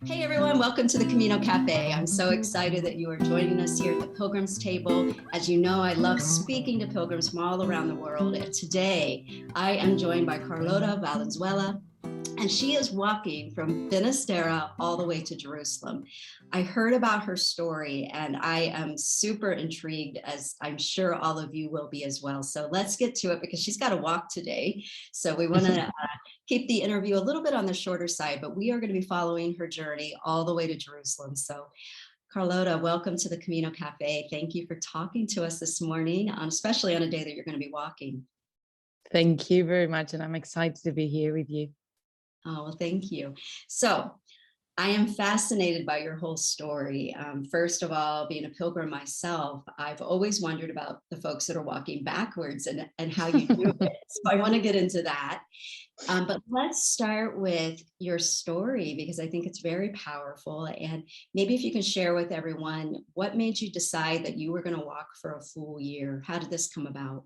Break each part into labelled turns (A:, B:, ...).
A: Hey everyone, welcome to the Camino Cafe. I'm so excited that you are joining us here at the Pilgrim's table. As you know, I love speaking to pilgrims from all around the world. And today I am joined by Carlota Valenzuela, and she is walking from Finisterre all the way to Jerusalem. I heard about her story and I am super intrigued, as I'm sure all of you will be as well. So let's get to it because she's got to walk today. So we want to keep the interview a little bit on the shorter side, but we are going to be following her journey all the way to Jerusalem. So Carlota, welcome to the Camino Cafe. Thank you for talking to us this morning, especially on a day that you're going to be walking.
B: Thank you very much. And I'm excited to be here with you.
A: Oh, well, thank you. So I am fascinated by your whole story. First of all, being a pilgrim myself, I've always wondered about the folks that are walking backwards and how you do it. So I want to get into that. But let's start with your story because I think it's very powerful. And maybe if you can share with everyone, what made you decide that you were going to walk for a full year? How did this come about?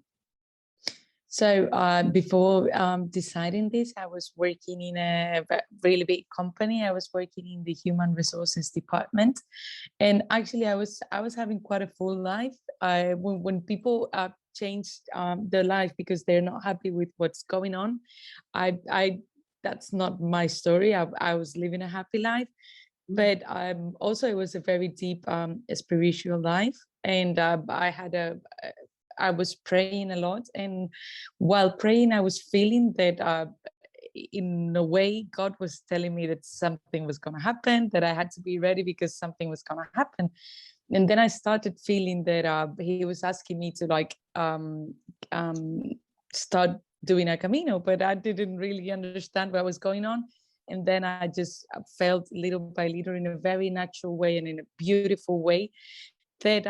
B: So before deciding this, I was working in a really big company. I was working in the human resources department, and actually, I was having quite a full life. When people change their life because they're not happy with what's going on, I that's not my story. I was living a happy life, but also it was a very deep spiritual life, and I was praying a lot, and while praying, I was feeling that in a way, God was telling me that something was going to happen, that I had to be ready because something was going to happen. And then I started feeling that He was asking me to start doing a Camino, but I didn't really understand what was going on. And then I just felt little by little, in a very natural way and in a beautiful way, that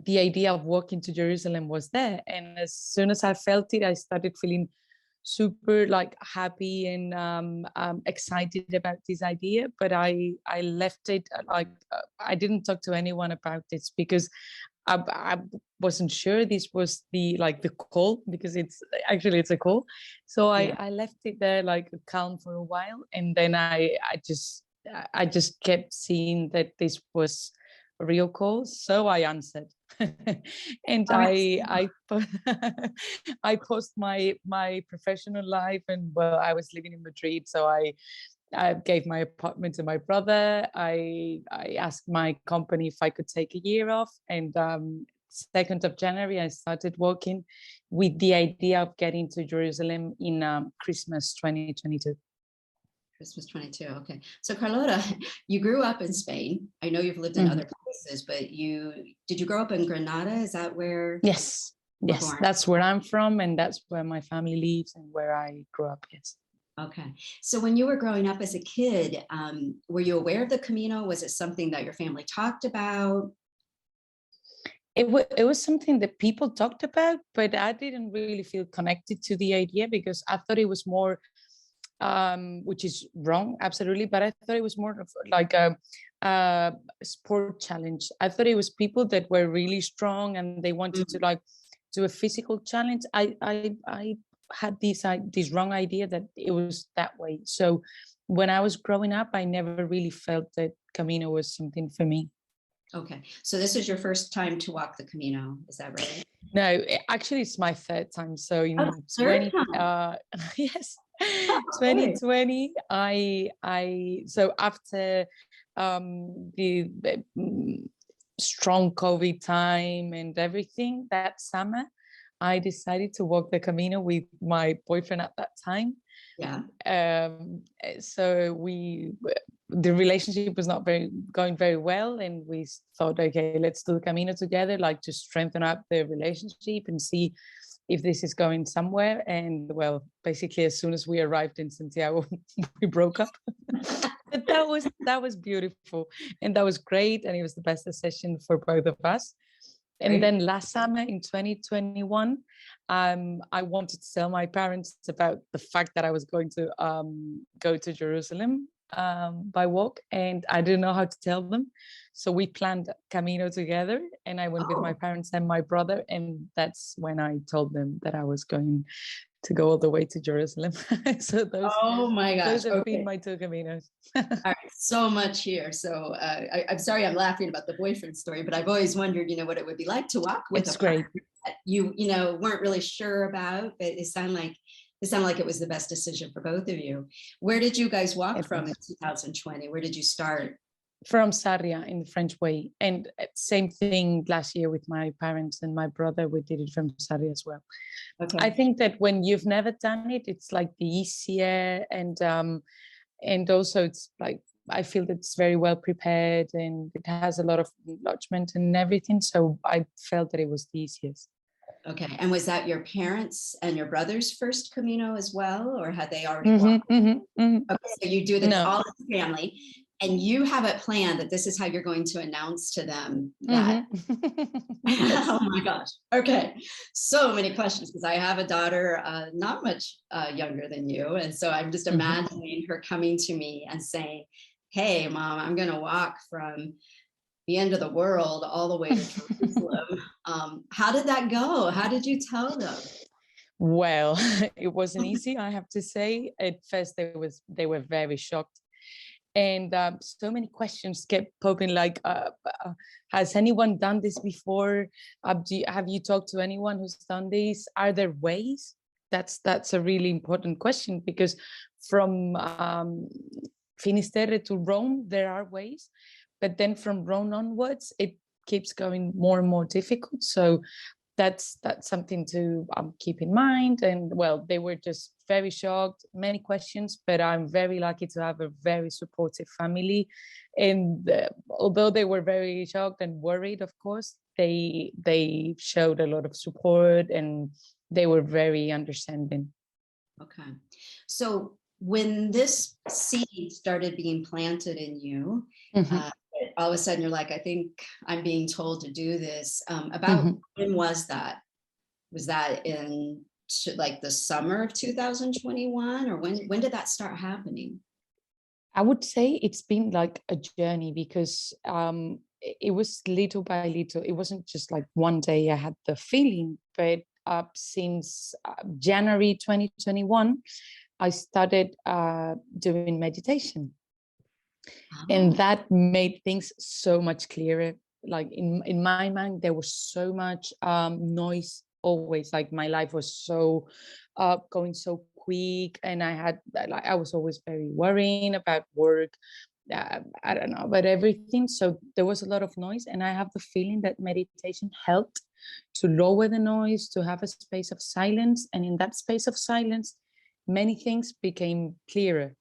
B: the idea of walking to Jerusalem was there. And as soon as I felt it, I started feeling super happy and excited about this idea. But I left it I didn't talk to anyone about this because I wasn't sure this was the call, because it's a call. So I left it there calm for a while, and then I just kept seeing that this was a real call, so I answered. And I post my professional life, and well, I was living in Madrid, so I gave my apartment to my brother. I asked my company if I could take a year off, and 2nd of January I started walking with the idea of getting to Jerusalem in Christmas 2022.
A: Christmas 22. Okay. So Carlota, you grew up in Spain. I know you've lived in other places, but did you grow up in Granada? Is that where?
B: Yes, that's where I'm from, and that's where my family lives and where I grew up. Yes.
A: Okay. So when you were growing up as a kid, were you aware of the Camino? Was it something that your family talked about?
B: It was something that people talked about, but I didn't really feel connected to the idea because I thought it was more, which is wrong, absolutely, but I thought it was more of like a sport challenge. I thought it was people that were really strong and they wanted to do a physical challenge. I had this wrong idea that it was that way. So when I was growing up, I never really felt that Camino was something for me.
A: Okay, so this is your first time to walk the Camino, is that right?
B: No, actually, it's my third time. So in yes, 2020, so after the strong COVID time and everything, that summer, I decided to walk the Camino with my boyfriend at that time.
A: Yeah.
B: So the relationship was not going very well, and we thought, okay, let's do the Camino together, to strengthen up the relationship and see if this is going somewhere. And well, basically, as soon as we arrived in Santiago, we broke up. But that was beautiful, and that was great, and it was the best decision for both of us. And then last summer in 2021, I wanted to tell my parents about the fact that I was going to go to Jerusalem by walk, and I didn't know how to tell them. So we planned Camino together, and I went with my parents and my brother, and that's when I told them that I was going to go all the way to Jerusalem. So
A: Oh my gosh.
B: those have
A: Okay.
B: been my two Caminos.
A: All right. So much here. So I'm sorry I'm laughing about the boyfriend story, but I've always wondered, what it would be like to walk with
B: It's
A: a
B: great.
A: partner that you weren't really sure about, but it sounded like it was the best decision for both of you. Where did you guys walk from in 2020? Where did you start?
B: From Sarria in the French way. And same thing last year with my parents and my brother, we did it from Sarria as well.
A: Okay.
B: I think that when you've never done it, it's like the easier, and also it's like, I feel that it's very well prepared and it has a lot of lodgement and everything. So I felt that it was the easiest.
A: Okay. And was that your parents and your brother's first Camino as well? Or had they already walked? Okay. So you do this all as a family. And you have it planned that this is how you're going to announce to them that. Oh my gosh. Okay. So many questions because I have a daughter not much younger than you. And so I'm just imagining her coming to me and saying, hey, Mom, I'm going to walk from the end of the world all the way to Jerusalem. How did that go? How did you tell them?
B: Well, it wasn't easy, I have to say. At first, they were very shocked. And so many questions kept popping, like, has anyone done this before? Have you talked to anyone who's done this? Are there ways? That's a really important question, because from Finisterre to Rome, there are ways. But then from Rome onwards, it keeps going more and more difficult. So that's something to keep in mind. And well, they were just very shocked, many questions, but I'm very lucky to have a very supportive family. And although they were very shocked and worried, of course, they showed a lot of support and they were very understanding.
A: Okay. So when this seed started being planted in you, all of a sudden you're like, I think I'm being told to do this. About when was that? Was that in like the summer of 2021, or when did that start happening?
B: I would say it's been like a journey, because it was little by little. It wasn't just like one day I had the feeling, but since January 2021, I started doing meditation. And that made things so much clearer. Like in my mind, there was so much noise always. Like my life was so going so quick, and I was always very worrying about work. I don't know about everything. So there was a lot of noise, and I have the feeling that meditation helped to lower the noise, to have a space of silence. And in that space of silence, many things became clearer.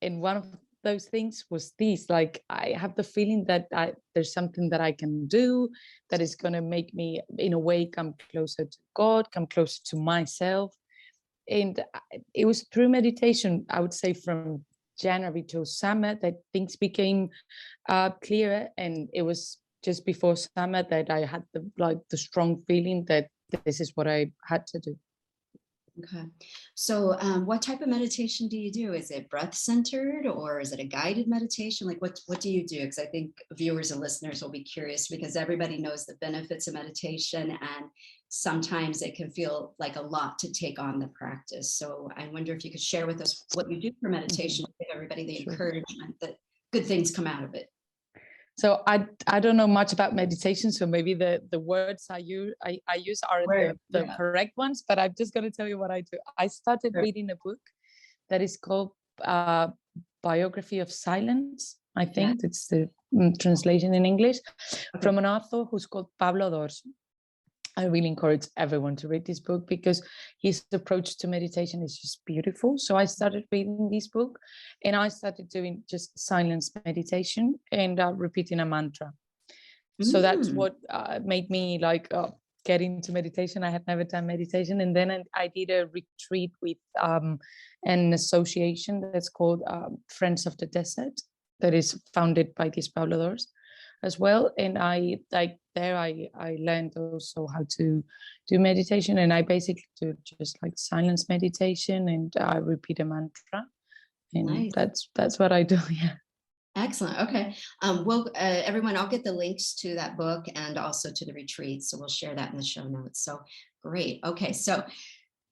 B: And one of those things was this, like, I have the feeling that there's something that I can do that is going to make me, in a way, come closer to God, come closer to myself. And it was through meditation, I would say, from January till summer, that things became clearer. And it was just before summer that I had the strong feeling that this is what I had to do.
A: Okay. So what type of meditation do you do? Is it breath centered, or is it a guided meditation? Like what do you do? Because I think viewers and listeners will be curious, because everybody knows the benefits of meditation, and sometimes it can feel like a lot to take on the practice. So I wonder if you could share with us what you do for meditation, give everybody the encouragement that good things come out of it.
B: So I don't know much about meditation, so maybe the words I use aren't the correct ones, but I'm just going to tell you what I do. I started reading a book that is called Biography of Silence. I think it's the translation in English, from an author who's called Pablo Dorso. I really encourage everyone to read this book, because his approach to meditation is just beautiful. So I started reading this book, and I started doing just silence meditation and repeating a mantra. So that's what made me get into meditation. I had never done meditation. And then I did a retreat with an association that's called Friends of the Desert, that is founded by this Pablo Dorso as well. And I learned also how to do meditation, and I basically do just like silence meditation, and I repeat a mantra, and that's what I do. Yeah.
A: Excellent. Okay. Well, everyone, I'll get the links to that book and also to the retreat, so we'll share that in the show notes. So great. Okay. So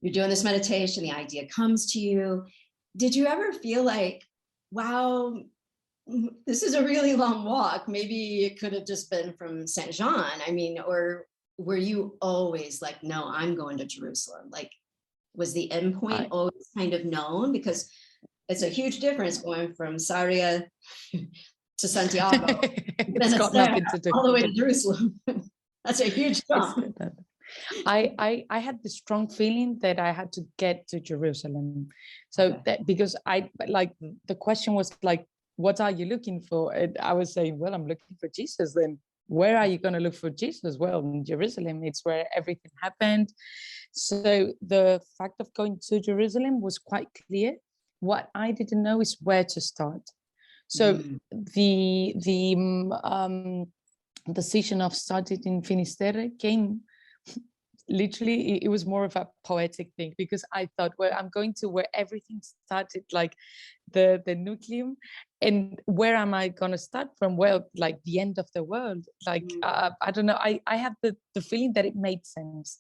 A: you're doing this meditation, the idea comes to you. Did you ever feel like, wow, this is a really long walk? Maybe it could have just been from Saint Jean. I mean, or were you always like, no, I'm going to Jerusalem? Like, was the end point always kind of known? Because it's a huge difference going from Sarria to Santiago,
B: It's got nothing to do
A: all the way to Jerusalem. That's a huge jump.
B: I had the strong feeling that I had to get to Jerusalem. So that, because I like, the question was like, what are you looking for? And I was saying, well, I'm looking for Jesus. Then where are you going to look for Jesus? Well, in Jerusalem, it's where everything happened. So the fact of going to Jerusalem was quite clear. What I didn't know is where to start. So the decision of starting in Finisterre came literally, it was more of a poetic thing, because I thought, well, I'm going to where everything started, like the nucleum. And where am I going to start from? Well, like the end of the world. Like, I don't know. I have the feeling that it made sense.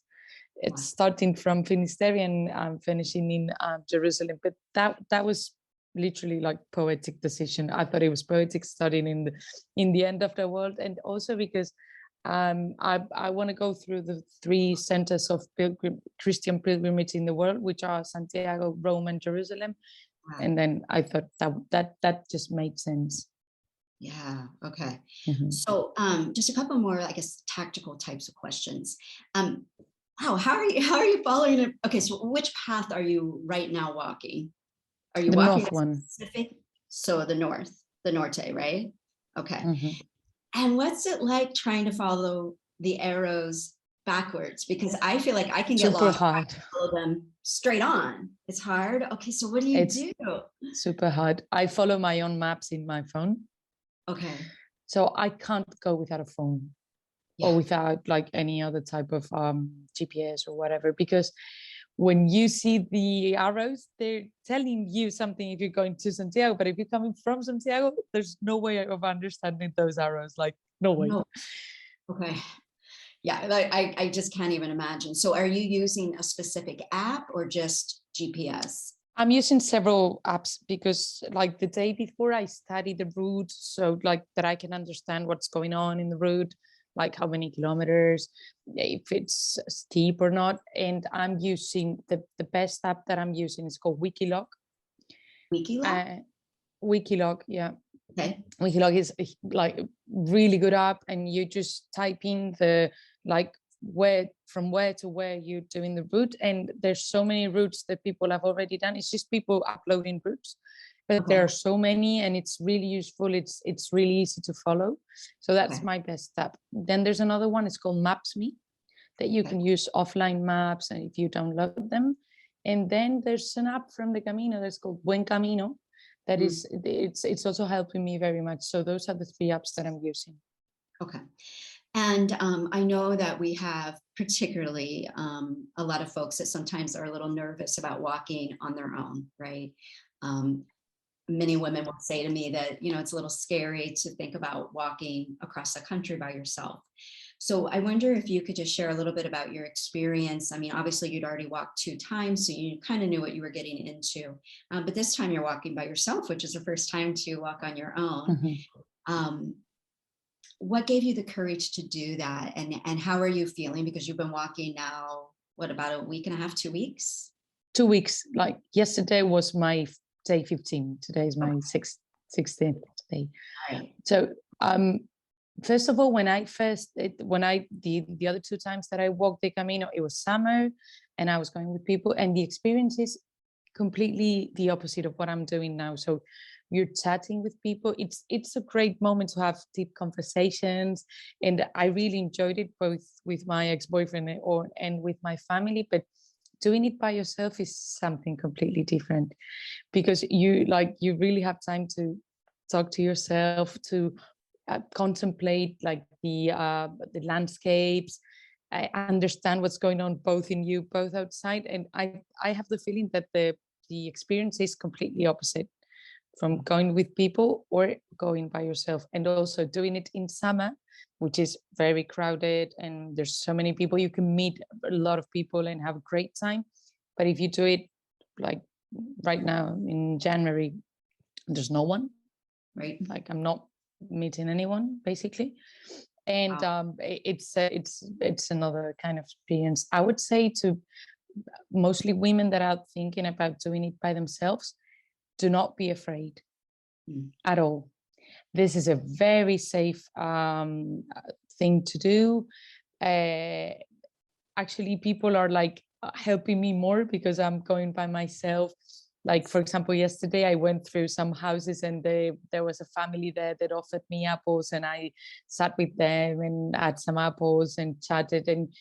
B: It's starting from Finisterre and finishing in Jerusalem. But that was literally like poetic decision. I thought it was poetic starting in the end of the world. And also because I want to go through the 3 centers of Christian pilgrimage in the world, which are Santiago, Rome, and Jerusalem. Wow. And then I thought that just made sense.
A: Yeah. Okay. So just a couple more, I guess, tactical types of questions. Wow. How are you following it? Okay. So which path are you right now walking? Are you walking
B: north one?
A: Specific? So the norte, right? Okay. And what's it like trying to follow the arrows backwards? Because I feel like I can get
B: super
A: lost.
B: Hard.
A: Follow them straight on. It's hard. Okay, so what do you do?
B: Super hard. I follow my own maps in my phone.
A: Okay.
B: So I can't go without a phone or without like any other type of GPS or whatever, because when you see the arrows, they're telling you something if you're going to Santiago, but if you're coming from Santiago, there's no way of understanding those arrows. Like, no way. No.
A: Okay. Yeah, I just can't even imagine. So are you using a specific app or just GPS?
B: I'm using several apps because like the day before I study the route, so like that I can understand what's going on in the route, like how many kilometers, if it's steep or not. And I'm using the best app that I'm using is called Wikilog. Wikilog, yeah. Okay. Wikilog is like really good app, and you just type in the like from where to where you're doing the route, and there's so many routes that people have already done. It's just people uploading routes, but there are so many, and it's really useful. It's really easy to follow. So that's my best app. Then there's another one, it's called Maps.me, that you can use offline maps, and if you download them. And then there's an app from the Camino that's called Buen Camino. That is, it's also helping me very much. So those are the 3 apps that I'm using. Okay.
A: And I know that we have particularly a lot of folks that sometimes are a little nervous about walking on their own, right? Many women will say to me that, it's a little scary to think about walking across the country by yourself. So I wonder if you could just share a little bit about your experience. I mean, obviously you'd already walked 2 times, so you kind of knew what you were getting into. But this time you're walking by yourself, which is the first time to walk on your own. What gave you the courage to do that? And how are you feeling? Because you've been walking now, what, about a week and a half, 2 weeks?
B: 2 weeks. Like yesterday was my day 15. Today is my 16th day. Right. So first of all, the other 2 times that I walked the Camino, it was summer and I was going with people, and the experience is completely the opposite of what I'm doing now. So you're chatting with people. It's a great moment to have deep conversations, and I really enjoyed it both with my ex-boyfriend and with my family. But doing it by yourself is something completely different, because you really have time to talk to yourself, to contemplate like the landscapes. I understand what's going on both in you, both outside, and I have the feeling that the experience is completely opposite from going with people or going by yourself. And also doing it in summer, which is very crowded and there's so many people, you can meet a lot of people and have a great time. But if you do it like right now in January, there's no one,
A: Right.
B: like I'm not meeting anyone basically. And
A: Wow.
B: it's another kind of experience. I would say to mostly women that are thinking about doing it by themselves, do not be afraid at all. This is a very safe thing to do. Actually, people are like helping me more because I'm going by myself. Like, for example, yesterday I went through some houses and there was a family there that offered me apples, and I sat with them and had some apples and chatted. And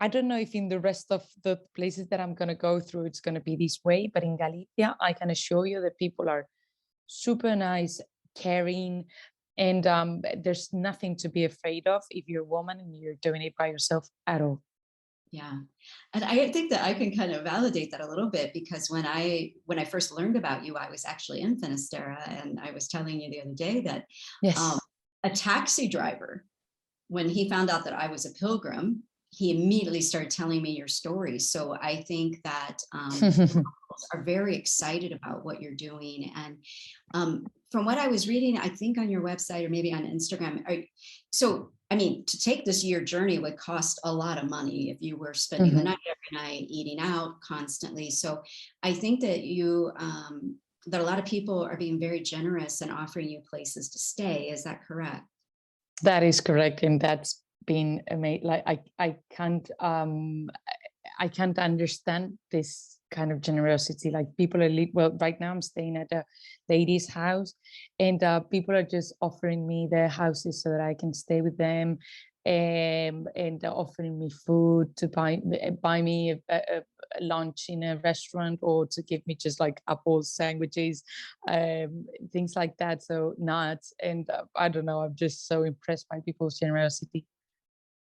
B: I don't know if in the rest of the places that I'm going to go through, it's going to be this way, but in Galicia, I can assure you that people are super nice, caring, and there's nothing to be afraid of if you're a woman and you're doing it by yourself at all.
A: Yeah. And I think that I can kind of validate that a little bit, because when I first learned about you, I was actually in Finisterre, and I was telling you the other day that
B: Yes.
A: a taxi driver, when he found out that I was a pilgrim, he immediately started telling me your story. So I think that are very excited about what you're doing. And from what I was reading, I think on your website or maybe on Instagram, so I mean, to take this year journey would cost a lot of money if you were spending the night every night, eating out constantly. So I think that that a lot of people are being very generous and offering you places to stay. Is that correct?
B: That is correct, and that's been amazing. Like I can't understand this kind of generosity. Like people are well, right now I'm staying at a lady's house, and people are just offering me their houses so that I can stay with them, and offering me food to buy me a lunch in a restaurant, or to give me just like apples, sandwiches, things like that. So nuts, and I don't know. I'm just so impressed by people's generosity.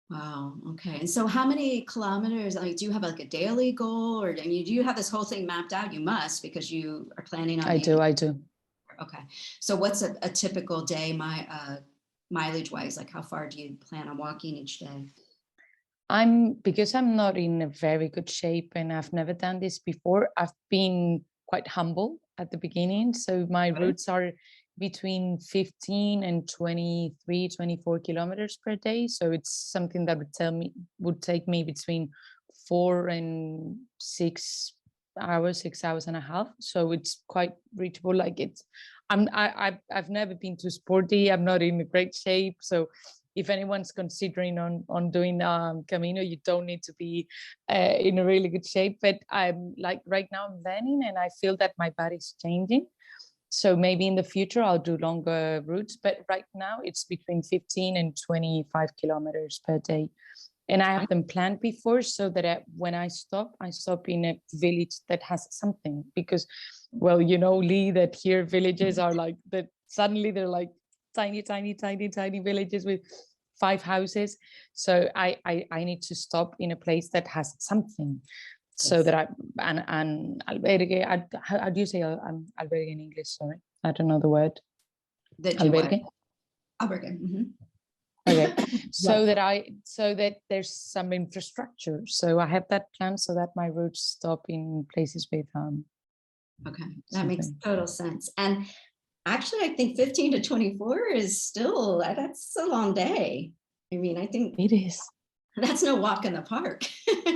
A: Wow. Okay. And so how many kilometers, like, do you have like a daily goal, or I mean, do you have this whole thing mapped out? You must, because you are planning on
B: I
A: being.
B: do.
A: Okay. So what's a typical day, mileage wise? Like how far do you plan on walking each day?
B: Because I'm not in a very good shape and I've never done this before, I've been quite humble at the beginning. So my
A: Okay.
B: routes are between 15 and 23, 24 kilometers per day. So it's something that would take me between 4 and 6 hours, 6 hours and a half. So it's quite reachable. Like I've never been too sporty. I'm not in a great shape. So if anyone's considering on doing Camino, you don't need to be in a really good shape. But I'm like right now I'm learning, and I feel that my body's changing. So maybe in the future I'll do longer routes. But right now it's between 15 and 25 kilometers per day. And I have them planned before, so that when I stop in a village that has something. Because, well, you know, Leigh, that here villages are like that. Suddenly they're like tiny villages with 5 houses. So I need to stop in a place that has something, so that an albergue. How do you say albergue in English? Sorry, I don't know the word.
A: That you
B: Albergue.
A: Albergue. Mm-hmm.
B: Okay, so that there's some infrastructure. So I have that plan so that my routes stop in places with
A: Okay, that
B: something.
A: makes total sense. And actually, I think 15 to 24 is still, that's a long day. I mean, I think
B: It is.
A: that's no walk in the park.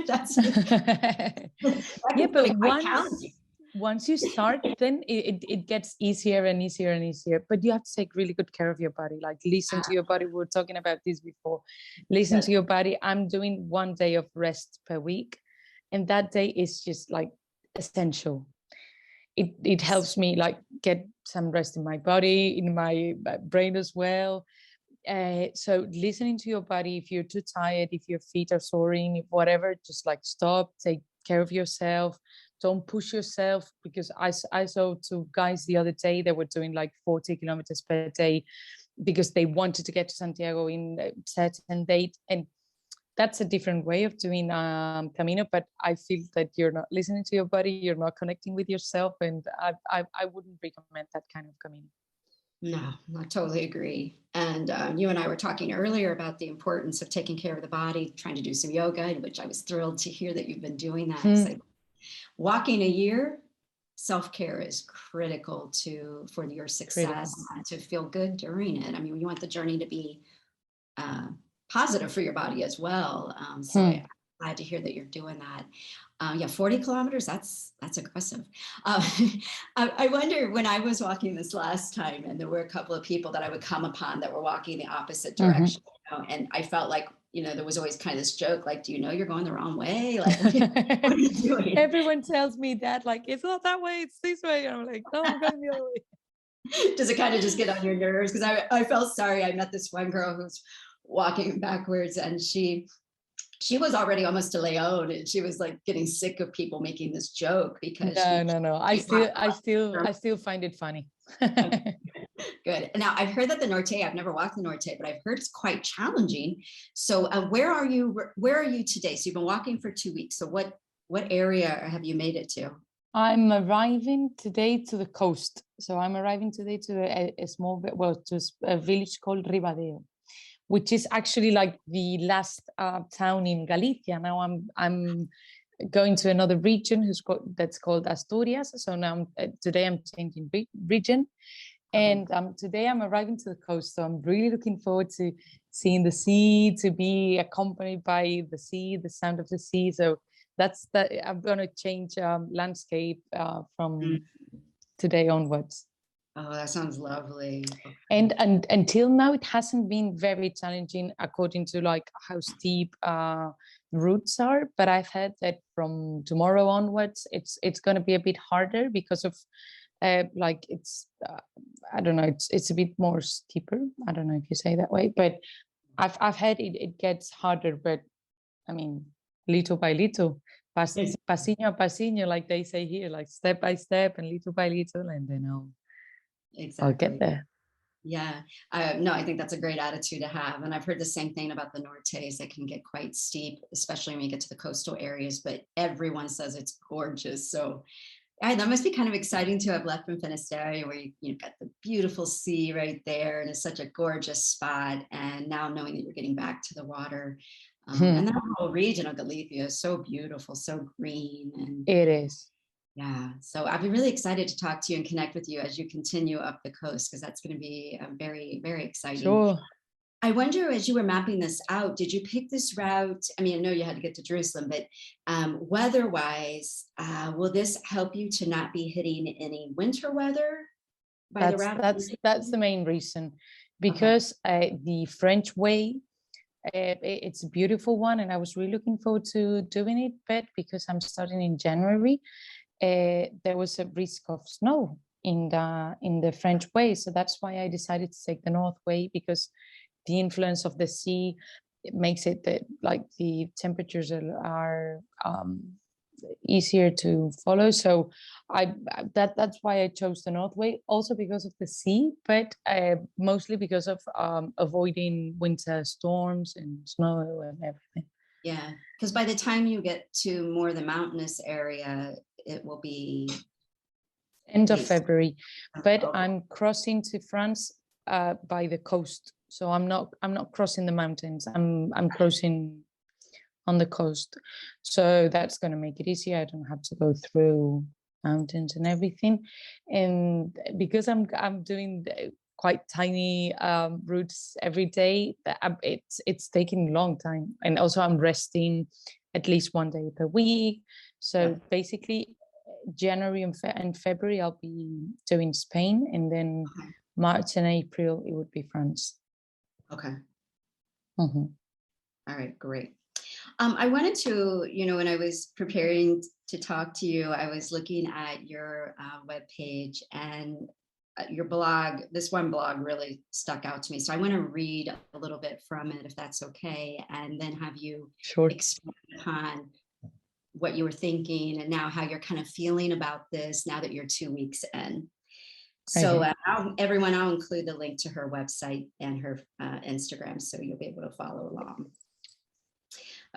A: That's
B: Yeah, but
A: quite challenging.
B: once you start, then it gets easier and easier and easier. But you have to take really good care of your body. Like listen to your body. We were talking about this before. Listen to your body. I'm doing 1 day of rest per week, and that day is just like essential. It helps me like get some rest in my body, in my brain as well. So listening to your body, if you're too tired, if your feet are soaring, if whatever, just like stop, take care of yourself. Don't push yourself, because I saw 2 guys the other day that were doing like 40 kilometers per day because they wanted to get to Santiago in a certain date. And that's a different way of doing Camino, but I feel that you're not listening to your body, you're not connecting with yourself, and I wouldn't recommend that kind of Camino.
A: No, I totally agree. And you and I were talking earlier about the importance of taking care of the body, trying to do some yoga, which I was thrilled to hear that you've been doing that. 'Cause walking a year, self-care is critical for your success,
B: Critical.
A: and to feel good during it. I mean, you want the journey to be uh, positive for your body as well. I'm glad to hear that you're doing that. Yeah, 40 kilometers, that's aggressive. Uh, I wonder, when I was walking this last time, and there were a couple of people that I would come upon that were walking the opposite direction, and I felt like, there was always kind of this joke, like, do you know you're going the wrong way? Like, what are you doing?
B: Everyone tells me that, like, it's not that way, it's this way. And I'm like, no, I'm going the other way.
A: Does it kind of just get on your nerves? Because I felt sorry. I met this one girl who's walking backwards, and she was already almost to Leon, and she was like getting sick of people making this joke because
B: No. I still find it funny.
A: Good. Now, I've heard that the Norte, I've never walked the Norte, but I've heard it's quite challenging. So where are you today? So you've been walking for 2 weeks. So what area have you made it to?
B: I'm arriving today to the coast. So I'm arriving today to a small, to a village called Ribadeo, which is actually like the last town in Galicia. Now I'm going to another region that's called Asturias. So now today I'm changing region, and today I'm arriving to the coast. So I'm really looking forward to seeing the sea, to be accompanied by the sea, the sound of the sea. So that's that. I'm going to change landscape from today onwards.
A: Oh, that sounds lovely.
B: And until now, it hasn't been very challenging according to like how steep routes are. But I've heard that from tomorrow onwards, it's going to be a bit harder because of like it's I don't know, it's a bit more steeper. I don't know if you say that way, but I've heard it gets harder. But I mean, little by little, pasito a pasito, like they say here, like step by step and little by little, and then I'll get there.
A: Yeah. No, I think that's a great attitude to have. And I've heard the same thing about the Nortes. They can get quite steep, especially when you get to the coastal areas, but everyone says it's gorgeous. So that must be kind of exciting to have left from Finisterre, where you've got the beautiful sea right there, and it's such a gorgeous spot. And now knowing that you're getting back to the water, and that whole region of Galicia is so beautiful, so green. And
B: it is.
A: Yeah, so I'd be really excited to talk to you and connect with you as you continue up the coast, because that's going to be very, very exciting.
B: Sure.
A: I wonder, as you were mapping this out, did you pick this route? I mean, I know you had to get to Jerusalem, but weather-wise, will this help you to not be hitting any winter weather by the route?
B: That's the main reason, because the French way, it's a beautiful one, and I was really looking forward to doing it. But because I'm starting in January, there was a risk of snow in the French way, so that's why I decided to take the North way, because the influence of the sea, it makes it that like the temperatures are easier to follow. So that's why I chose the North way, also because of the sea, but mostly because of avoiding winter storms and snow and everything.
A: Yeah, because by the time you get to more the mountainous area, it will be
B: end of February. But I'm crossing to France by the coast, so I'm not crossing the mountains. I'm crossing on the coast, so that's going to make it easier. I don't have to go through mountains and everything, and because I'm doing quite tiny routes every day, it's taking a long time. And also I'm resting at least 1 day per week. So basically January and February I'll be doing Spain, and then March and April it would be France.
A: Okay. All right, great. I wanted to, when I was preparing to talk to you, I was looking at your webpage, and your blog. This one blog really stuck out to me. So I want to read a little bit from it, if that's okay, and then have you expand upon what you were thinking and now how you're kind of feeling about this now that you're 2 weeks in. So I'll include the link to her website and her Instagram, so you'll be able to follow along.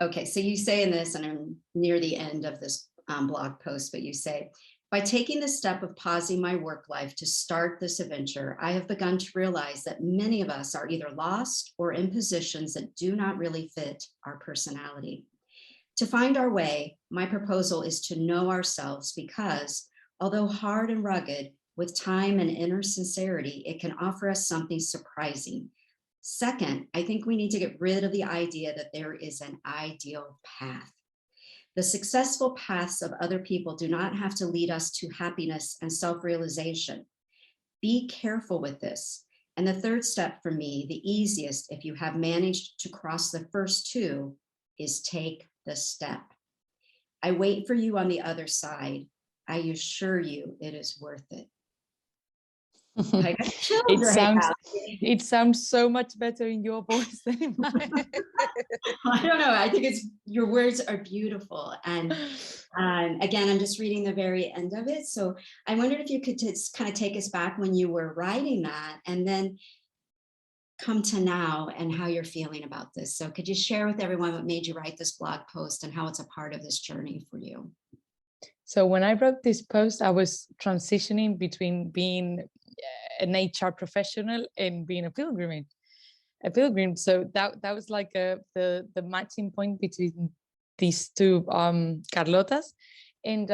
A: Okay, so you say in this, and I'm near the end of this blog post, but you say, By taking the step of pausing my work life to start this adventure, I have begun to realize that many of us are either lost or in positions that do not really fit our personality. To find our way, my proposal is to know ourselves because, although hard and rugged, with time and inner sincerity, it can offer us something surprising. Second, I think we need to get rid of the idea that there is an ideal path. The successful paths of other people do not have to lead us to happiness and self-realization. Be careful with this. And the third step for me, the easiest if you have managed to cross the first two, is take the step. I wait for you on the other side. I assure you it is worth it. I got chills right now.
B: It sounds so much better in your voice than in mine.
A: I don't know. I think your words are beautiful. And again, I'm just reading the very end of it. So I wondered if you could just kind of take us back when you were writing that and then come to now and how you're feeling about this. So could you share with everyone what made you write this blog post and how it's a part of this journey for you?
B: So when I wrote this post, I was transitioning between being an HR professional and being a pilgrim. So that was like the matching point between these two Carlotas. And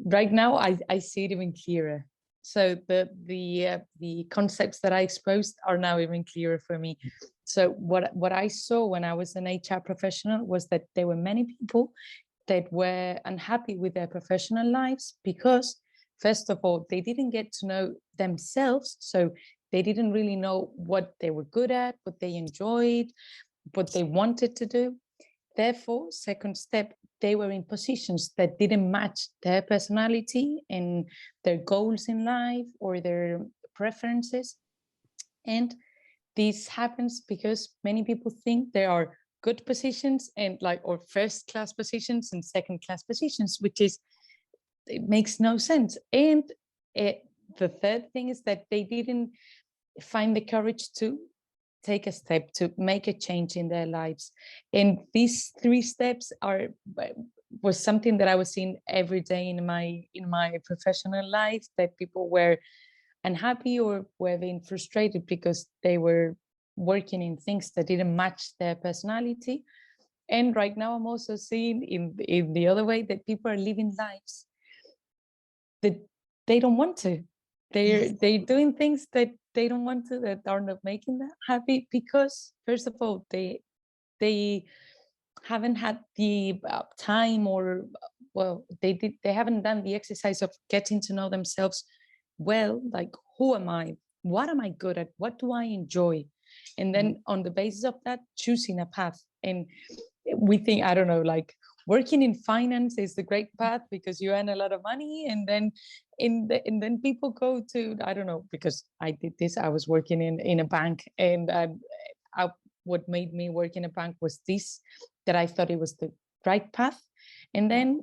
B: right now I see it even clearer. So the concepts that I exposed are now even clearer for me. So what I saw when I was an HR professional was that there were many people that were unhappy with their professional lives because, first of all, they didn't get to know themselves. So they didn't really know what they were good at, what they enjoyed, what they wanted to do. Therefore, second step, they were in positions that didn't match their personality and their goals in life or their preferences. And this happens because many people think there are good positions and or first class positions and second class positions, it makes no sense. And the third thing is that they didn't find the courage to take a step to make a change in their lives. And these three steps was something that I was seeing every day in my professional life, that people were unhappy or were being frustrated because they were working in things that didn't match their personality. And right now I'm also seeing in the other way that people are living lives that they don't want to. They're doing things that they don't want to, that are not making them happy because, first of all, they haven't had the time, or they haven't done the exercise of getting to know themselves well. Like, who am I? What am I good at? What do I enjoy? And then on the basis of that, choosing a path. And we think, I don't know, like working in finance is the great path because you earn a lot of money. And then people go to, I don't know, because I did this, I was working in a bank, and what made me work in a bank was this, that I thought it was the right path. And then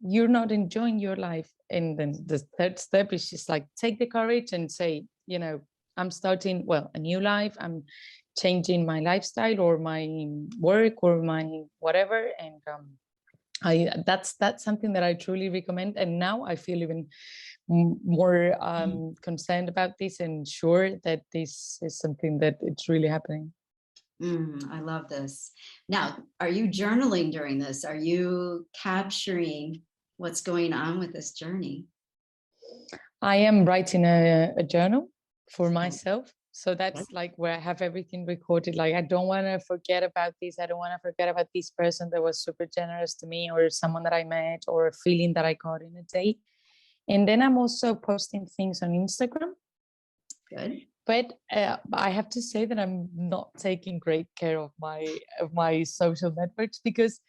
B: you're not enjoying your life. And then the third step is just like, take the courage and say, I'm starting, a new life. I'm changing my lifestyle or my work or my whatever. And that's something that I truly recommend. And now I feel even more concerned about this and sure that this is something that it's really happening.
A: I love this. Now, are you journaling during this? Are you capturing what's going on with this journey?
B: I am writing a journal for myself. So that's like where I have everything recorded. Like, I don't want to forget about this. I don't want to forget about this person that was super generous to me, or someone that I met, or a feeling that I got in a day. And then I'm also posting things on Instagram.
A: Good.
B: But I have to say that I'm not taking great care of my social networks because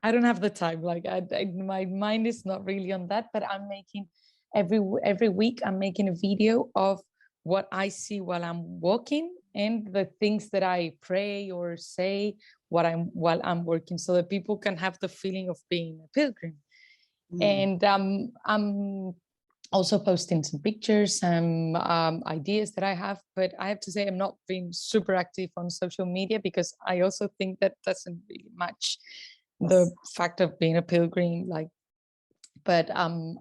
B: I don't have the time. Like, my mind is not really on that. But I'm making every week I'm making a video of what I see while I'm walking and the things that I pray or say while I'm working, so that people can have the feeling of being a pilgrim. And I'm also posting some pictures, some ideas that I have, but I have to say I'm not being super active on social media because I also think that doesn't really match the fact of being a pilgrim. Like, but I'm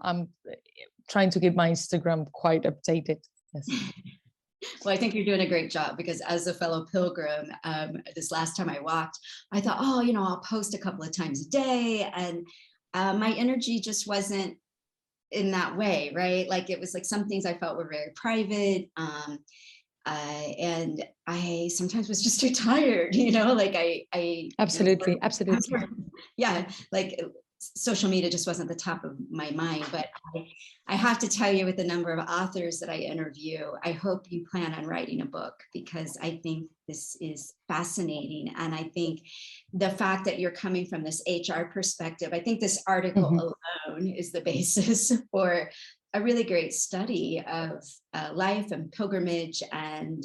B: trying to keep my Instagram quite updated. Yes.
A: Well, I think you're doing a great job, because as a fellow pilgrim, this last time I walked, I thought, oh, I'll post a couple of times a day. And my energy just wasn't in that way, right? Like it was like some things I felt were very private. And I sometimes was just too tired, like I
B: Absolutely.
A: yeah, like social media just wasn't the top of my mind. But I have to tell you, with the number of authors that I interview, I hope you plan on writing a book, because I think this is fascinating. And I think the fact that you're coming from this HR perspective, I think this article alone is the basis for a really great study of life and pilgrimage. And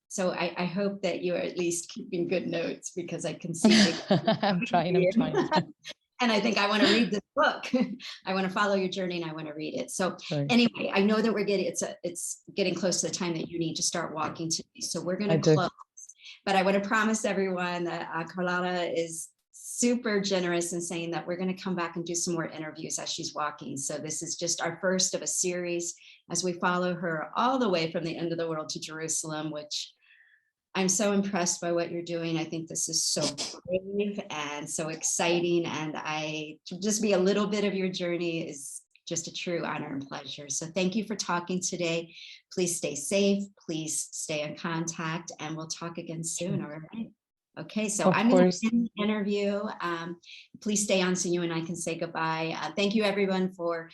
A: so I hope that you are at least keeping good notes, because I can see
B: I'm trying.
A: And I think I want to read this book. I want to follow your journey, and I want to read it. So anyway, I know that it's getting close to the time that you need to start walking today. So we're going to close. But I want to promise everyone that Carlota is super generous in saying that we're going to come back and do some more interviews as she's walking. So this is just our first of a series as we follow her all the way from the end of the world to Jerusalem, which I'm so impressed by what you're doing. I think this is so brave and so exciting. And to just be a little bit of your journey is just a true honor and pleasure. So thank you for talking today. Please stay safe. Please stay in contact, and we'll talk again soon. All right. Okay, so I'm going to end the interview. Please stay on so you and I can say goodbye. Thank you, everyone, for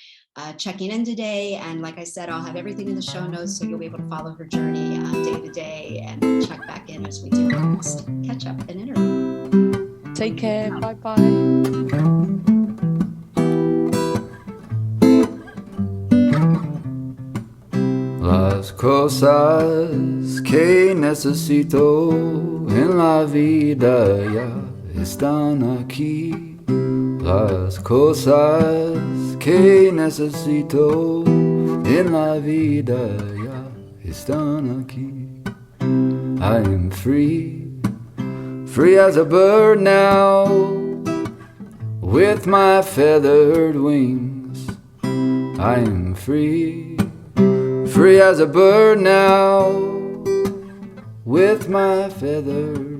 A: checking in today. And like I said, I'll have everything in the show notes, so you'll be able to follow her journey day to day, and check back in as we do our next catch up and interview.
B: Take care. Bye-bye.
C: Las cosas que necesito en la vida ya están aquí. Las cosas que necesito en la vida ya están aquí. I am free, free as a bird now, with my feathered wings. I am free, free as a bird now, with my feathered